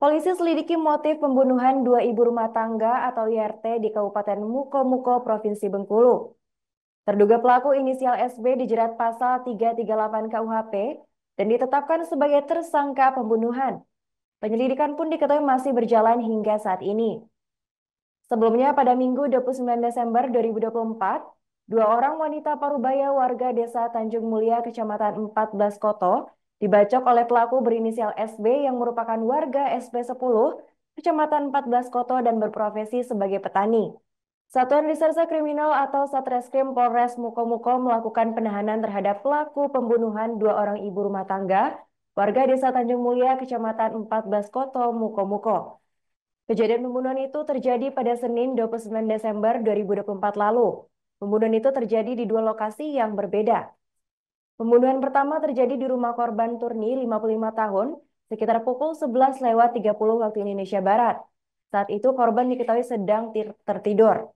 Polisi selidiki motif pembunuhan dua ibu rumah tangga atau YRT di Kabupaten Muko-Muko, Provinsi Bengkulu. Terduga pelaku inisial SB dijerat pasal 338 KUHP dan ditetapkan sebagai tersangka pembunuhan. Penyelidikan pun diketahui masih berjalan hingga saat ini. Sebelumnya pada Minggu 29 Desember 2024, dua orang wanita Parubaya warga desa Tanjung Mulia, Kecamatan 14 Koto, dibacok oleh pelaku berinisial SB yang merupakan warga SP10, Kecamatan 14 Koto dan berprofesi sebagai petani. Satuan Reserse Kriminal atau Satreskrim Polres Muko-Muko melakukan penahanan terhadap pelaku pembunuhan dua orang ibu rumah tangga, warga desa Tanjung Mulia, Kecamatan 14 Koto, Muko-Muko. Kejadian pembunuhan itu terjadi pada Senin 29 Desember 2024 lalu. Pembunuhan itu terjadi di dua lokasi yang berbeda. Pembunuhan pertama terjadi di rumah korban Turni 55 tahun sekitar pukul 11:30 waktu Indonesia Barat. Saat itu korban diketahui sedang tertidur.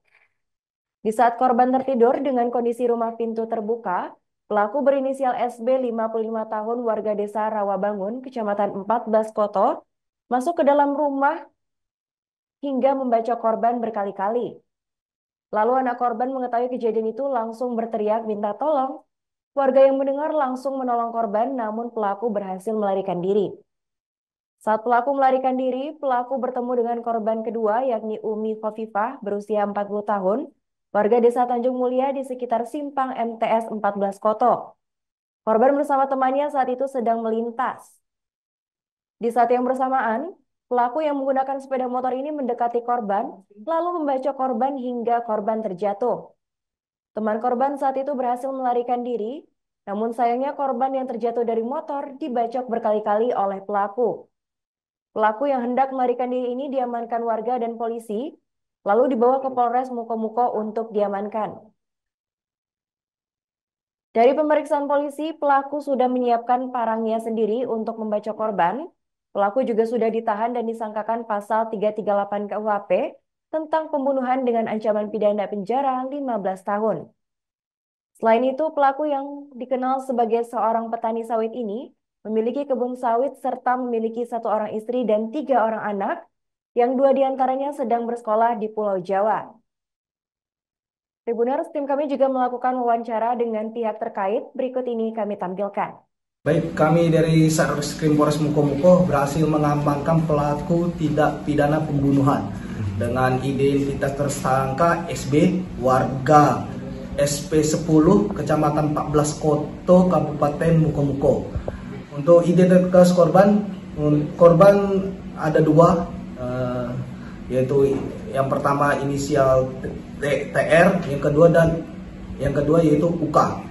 Di saat korban tertidur dengan kondisi rumah pintu terbuka, pelaku berinisial SB 55 tahun warga desa Rawabangun, Kecamatan 14 Koto, masuk ke dalam rumah hingga membacok korban berkali-kali. Lalu anak korban mengetahui kejadian itu langsung berteriak minta tolong. Warga yang mendengar langsung menolong korban, namun pelaku berhasil melarikan diri. Saat pelaku melarikan diri, pelaku bertemu dengan korban kedua yakni Umi Khofifah berusia 40 tahun, warga desa Tanjung Mulia di sekitar simpang MTS 14 Koto. Korban bersama temannya saat itu sedang melintas. Di saat yang bersamaan, pelaku yang menggunakan sepeda motor ini mendekati korban, lalu membacok korban hingga korban terjatuh. Teman korban saat itu berhasil melarikan diri, namun sayangnya korban yang terjatuh dari motor dibacok berkali-kali oleh pelaku. Pelaku yang hendak melarikan diri ini diamankan warga dan polisi, lalu dibawa ke Polres Muko-Muko untuk diamankan. Dari pemeriksaan polisi, pelaku sudah menyiapkan parangnya sendiri untuk membacok korban. Pelaku juga sudah ditahan dan disangkakan pasal 338 KUHP tentang pembunuhan dengan ancaman pidana penjara 15 tahun. Selain itu, pelaku yang dikenal sebagai seorang petani sawit ini memiliki kebun sawit serta memiliki satu orang istri dan 3 orang anak, yang 2 diantaranya sedang bersekolah di Pulau Jawa. Tribuners, tim kami juga melakukan wawancara dengan pihak terkait. Berikut ini kami tampilkan. Baik, kami dari Satreskrim Polres Muko-Muko berhasil mengamankan pelaku tindak pidana pembunuhan dengan identitas tersangka SB, warga SP10, Kecamatan 14 Koto, Kabupaten Muko-Muko. Untuk identitas korban ada 2, yaitu yang pertama inisial TR, yang kedua yaitu UK.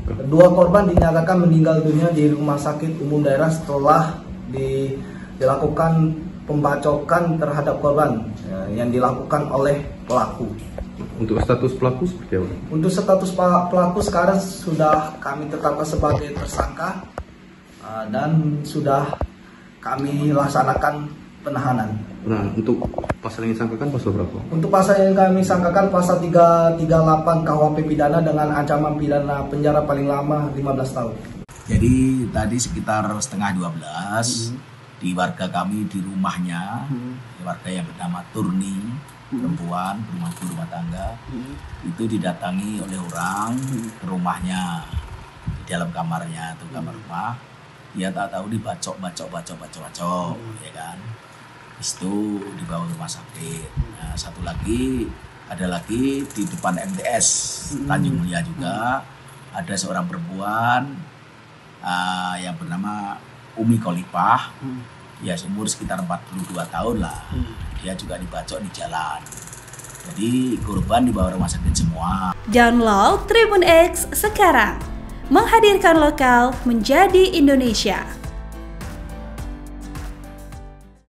Kedua korban dinyatakan meninggal dunia di Rumah Sakit Umum Daerah setelah dilakukan pembacokan terhadap korban yang dilakukan oleh pelaku. Untuk status pelaku seperti apa? Untuk status pelaku sekarang sudah kami tetapkan sebagai tersangka dan sudah kami laksanakan penahanan. Nah, untuk pasal yang disangkakan pasal berapa? Untuk pasal yang kami sangkakan pasal 338 KUHP pidana dengan ancaman pidana penjara paling lama 15 tahun. Jadi tadi sekitar setengah 12 di warga kami di rumahnya, warga yang bernama Turni, perempuan, rumah tangga, itu didatangi oleh orang ke rumahnya, di dalam kamarnya atau kamar rumah. Dia tak tahu dibacok, ya kan. Habis itu dibawa ke rumah sakit. Nah, ada lagi di depan MTS Tanjung Mulia juga ada seorang perempuan yang bernama Umi Khofifah, ya umur sekitar 42 tahun lah. Dia juga dibacok di jalan. Jadi korban dibawa rumah sakit semua. Download Tribun X sekarang, menghadirkan lokal menjadi Indonesia.